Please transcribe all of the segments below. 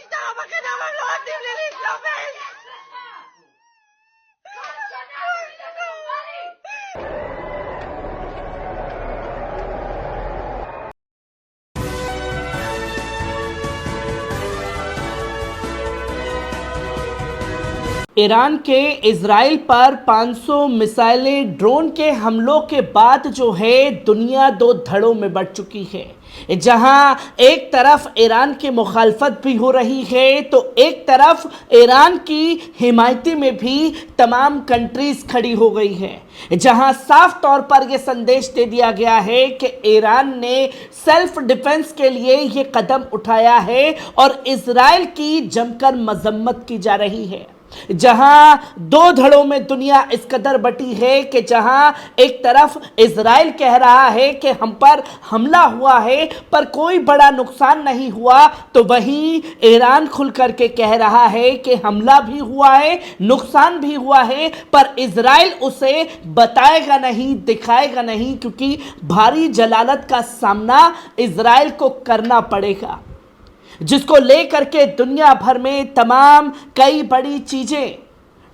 Estaba que no me lo horrible Isabel. Iran के Israel पर 500 मिसाइलें ड्रोन के हमलों के बाद जो है दुनिया दो धड़ों में बढ़ चुकी है, जहां एक तरफ ईरान की मुखालफत भी हो रही है तो एक तरफ ईरान की हिमायती में भी तमाम कंट्रीज खड़ी हो गई है, जहां साफ तौर पर यह संदेश दे दिया गया है कि ईरान ने सेल्फ डिफेंस के लिए यह कदम उठाया है और इजराइल की जमकर मजम्मत की जा रही है। जहां दो धड़ों में दुनिया इस कदर बटी है कि जहां एक तरफ इजराइल कह रहा है कि हम पर हमला हुआ है पर कोई बड़ा नुकसान नहीं हुआ, तो वहीं ईरान खुल करके कह रहा है कि हमला भी हुआ है, नुकसान भी हुआ है, पर इजराइल उसे बताएगा नहीं, दिखाएगा नहीं, क्योंकि भारी जलालत का सामना इजराइल को करना पड़ेगा, जिसको लेकर के दुनिया भर में तमाम कई बड़ी चीजें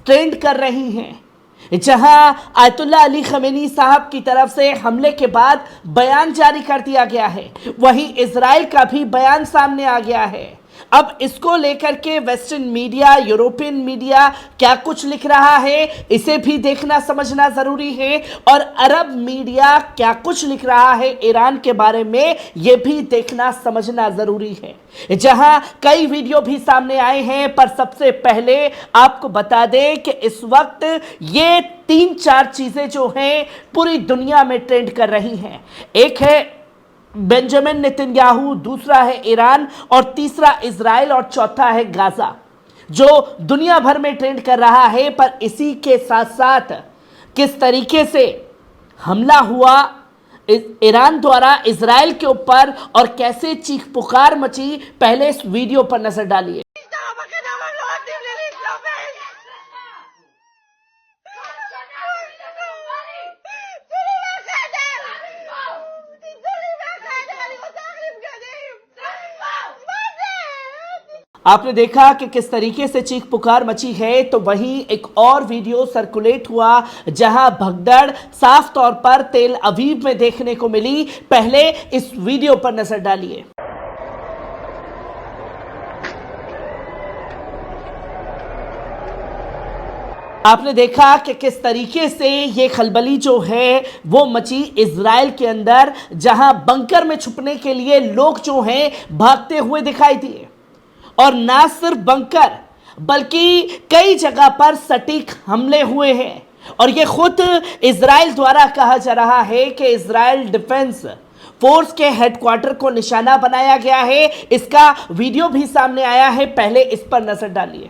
ट्रेंड कर रही हैं। जहां आयतुल्लाह अली खमेनी साहब की तरफ से हमले के बाद बयान जारी कर दिया गया है, वहीं इजराइल का भी बयान सामने आ गया है। अब इसको लेकर के वेस्टर्न मीडिया, यूरोपियन मीडिया क्या कुछ लिख रहा है, इसे भी देखना समझना जरूरी है, और अरब मीडिया क्या कुछ लिख रहा है ईरान के बारे में, यह भी देखना समझना जरूरी है। जहां कई वीडियो भी सामने आए हैं, पर सबसे पहले आपको बता दें कि इस वक्त ये 3-4 चीजें जो हैं पूरी दुनिया में ट्रेंड कर रही हैं। एक है बेंजामिन नेतन्याहू, दूसरा है ईरान, और तीसरा इजराइल, और चौथा है गाजा, जो दुनिया भर में ट्रेंड कर रहा है। पर इसी के साथ साथ किस तरीके से हमला हुआ ईरान द्वारा इजराइल के ऊपर और कैसे चीख पुकार मची, पहले इस वीडियो पर नजर डालिए। Estaba que no me lo horrible Isabel. आपने देखा कि किस तरीके से चीख पुकार मची है, तो वहीं एक और वीडियो सर्कुलेट हुआ जहां भगदड़ साफ तौर पर तेल अवीव में देखने को मिली। पहले इस वीडियो पर नजर डालिए। आपने देखा कि किस तरीके से ये खलबली जो है वो मची इजराइल के अंदर, जहां बंकर में छुपने के लिए लोग जो हैं भागते हुए दिखाई दिए, और ना सिर्फ बंकर बल्कि कई जगह पर सटीक हमले हुए हैं। और ये खुद इजराइल द्वारा कहा जा रहा है कि इजराइल डिफेंस फोर्स के हेडक्वार्टर को निशाना बनाया गया है। इसका वीडियो भी सामने आया है, पहले इस पर नजर डालिए।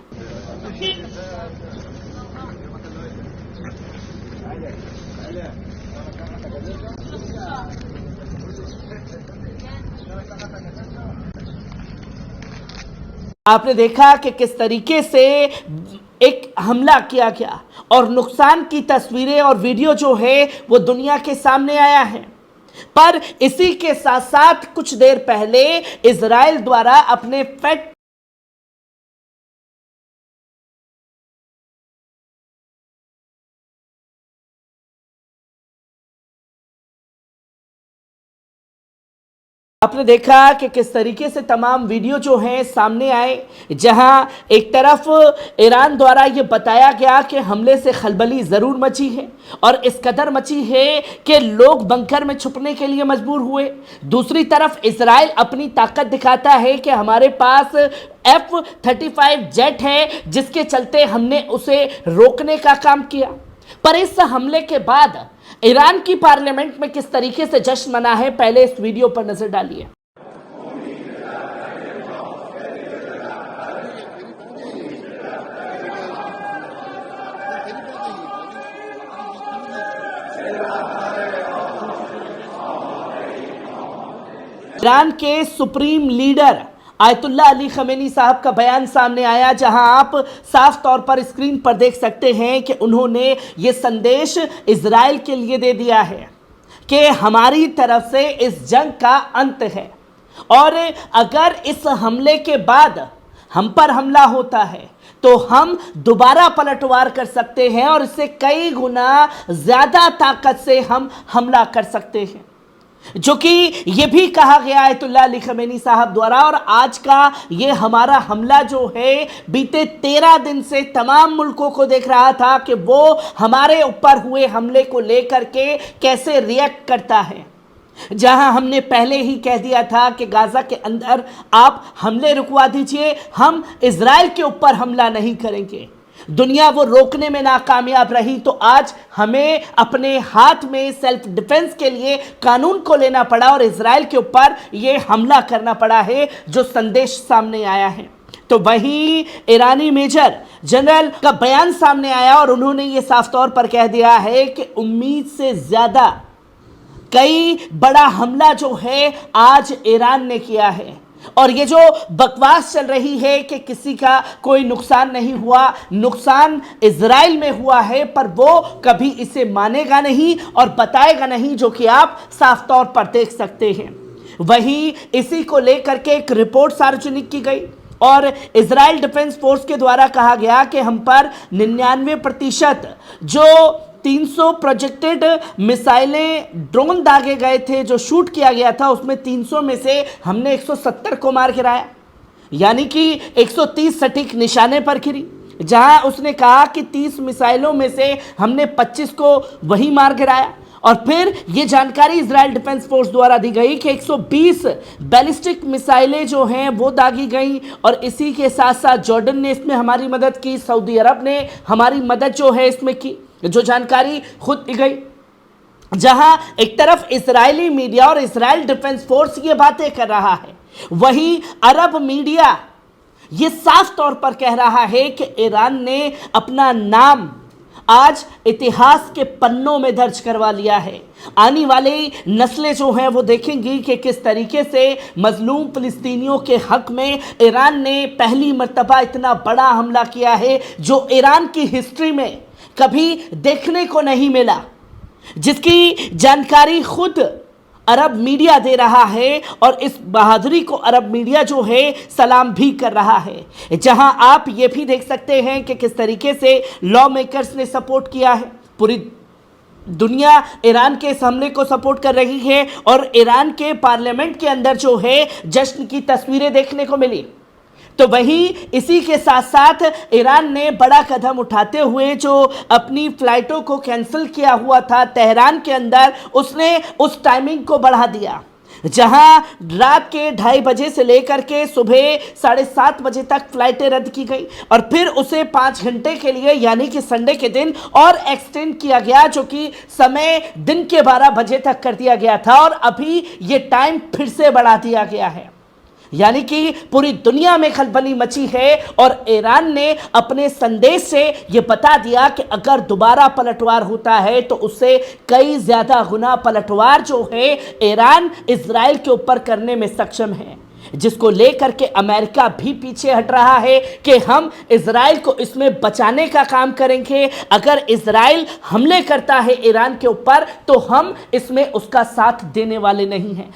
आपने देखा कि किस तरीके से एक हमला किया गया और नुकसान की तस्वीरें और वीडियो जो है वो दुनिया के सामने आया है। पर इसी के साथ साथ कुछ देर पहले इजराइल द्वारा अपने फेट आपने देखा कि किस तरीके से तमाम वीडियो जो हैं सामने आए, जहां एक तरफ ईरान द्वारा ये बताया गया कि हमले से खलबली ज़रूर मची है और इस कदर मची है कि लोग बंकर में छुपने के लिए मजबूर हुए। दूसरी तरफ इजराइल अपनी ताकत दिखाता है कि हमारे पास F-35 जेट है, जिसके चलते हमने उसे रोकने का काम किया। पर इस हमले के बाद ईरान की पार्लियामेंट में किस तरीके से जश्न मना है, पहले इस वीडियो पर नजर डालिए। ईरान के supreme leader Ayatollah Ali Khamenei साहब का बयान सामने आया, जहां आप साफ तौर पर स्क्रीन पर देख सकते हैं कि उन्होंने ये संदेश इजराइल के लिए दे दिया है कि हमारी तरफ से इस जंग का अंत है, और अगर इस हमले के बाद हम पर हमला होता है तो हम दोबारा पलटवार कर सकते हैं और इससे कई गुना ज्यादा ताकत से हम हमला कर सकते हैं, जो कि ये भी कहा गया आयतुल्लाह अली खमेनी साहब द्वारा। और आज का ये हमारा हमला जो है बीते 13 दिन से तमाम मुल्कों को देख रहा था कि वो हमारे ऊपर हुए हमले को लेकर के कैसे रिएक्ट करता है। जहां हमने पहले ही कह दिया था कि गाजा के अंदर आप हमले रुकवा दीजिए, हम इजराइल के ऊपर हमला नहीं करेंगे। दुनिया वो रोकने में नाकामयाब रही तो आज हमें अपने हाथ में सेल्फ डिफेंस के लिए कानून को लेना पड़ा और इजराइल के ऊपर ये हमला करना पड़ा है, जो संदेश सामने आया है। तो वही ईरानी मेजर जनरल का बयान सामने आया और उन्होंने ये साफ तौर पर कह दिया है कि उम्मीद से ज्यादा कई बड़ा हमला जो है आज ईरान ने किया है। और ये जो बकवास चल रही है कि किसी का कोई नुकसान नहीं हुआ, नुकसान इजराइल में हुआ है, पर वो कभी इसे मानेगा नहीं और बताएगा नहीं, जो कि आप साफ तौर पर देख सकते हैं। वही इसी को लेकर के एक रिपोर्ट सार्वजनिक की गई और इजराइल डिफेंस फोर्स के द्वारा कहा गया कि हम पर 99% जो 300 प्रोजेक्टेड मिसाइलें ड्रोन दागे गए थे, जो शूट किया गया था, उसमें 300 में से हमने 170 को मार गिराया, यानी कि 130 सटीक निशाने पर गिरी। जहां उसने कहा कि 30 मिसाइलों में से हमने 25 को वही मार गिराया। और फिर यह जानकारी इजराइल डिफेंस फोर्स द्वारा दी गई कि 120 बैलिस्टिक मिसाइलें जो हैं वो दागी गई। और इसी के साथ साथ जॉर्डन ने इसमें हमारी मदद की, सऊदी अरब ने हमारी मदद जो है इसमें की, जो जानकारी खुद दी गई। जहां एक तरफ इजरायली मीडिया और इजराइल डिफेंस फोर्स ये बातें कर रहा है, वहीं अरब मीडिया ये साफ तौर पर कह रहा है कि ईरान ने अपना नाम आज इतिहास के पन्नों में दर्ज करवा लिया है। आने वाली नस्लें जो हैं वो देखेंगी कि किस तरीके से मजलूम फिलिस्तीनियों के हक में ईरान ने पहली मर्तबा इतना बड़ा हमला किया है, जो ईरान की हिस्ट्री में कभी देखने को नहीं मिला, जिसकी जानकारी खुद अरब मीडिया दे रहा है। और इस बहादुरी को अरब मीडिया जो है सलाम भी कर रहा है। जहां आप ये भी देख सकते हैं कि किस तरीके से लॉ मेकर्स ने सपोर्ट किया है। पूरी दुनिया ईरान के इस हमले को सपोर्ट कर रही है और ईरान के पार्लियामेंट के अंदर जो है जश्न की तस्वीरें देखने को मिली। तो वहीं इसी के साथ साथ ईरान ने बड़ा कदम उठाते हुए जो अपनी फ्लाइटों को कैंसिल किया हुआ था तेहरान के अंदर, उसने उस टाइमिंग को बढ़ा दिया। जहां रात के 2:30 बजे से लेकर के सुबह 7:30 बजे तक फ्लाइटें रद्द की गई और फिर उसे 5 घंटे के लिए, यानी कि संडे के दिन और एक्सटेंड किया गया, जो कि समय दिन के 12 बजे तक कर दिया गया था। और अभी ये टाइम फिर से बढ़ा दिया गया है, यानी कि पूरी दुनिया में खलबली मची है। और ईरान ने अपने संदेश से यह बता दिया कि अगर दोबारा पलटवार होता है तो उससे कई ज्यादा गुना पलटवार जो है ईरान इजराइल के ऊपर करने में सक्षम है, जिसको लेकर के अमेरिका भी पीछे हट रहा है कि हम इजराइल को इसमें बचाने का काम करेंगे। अगर इजराइल हमले करता है ईरान के ऊपर तो हम इसमें उसका साथ देने वाले नहीं हैं।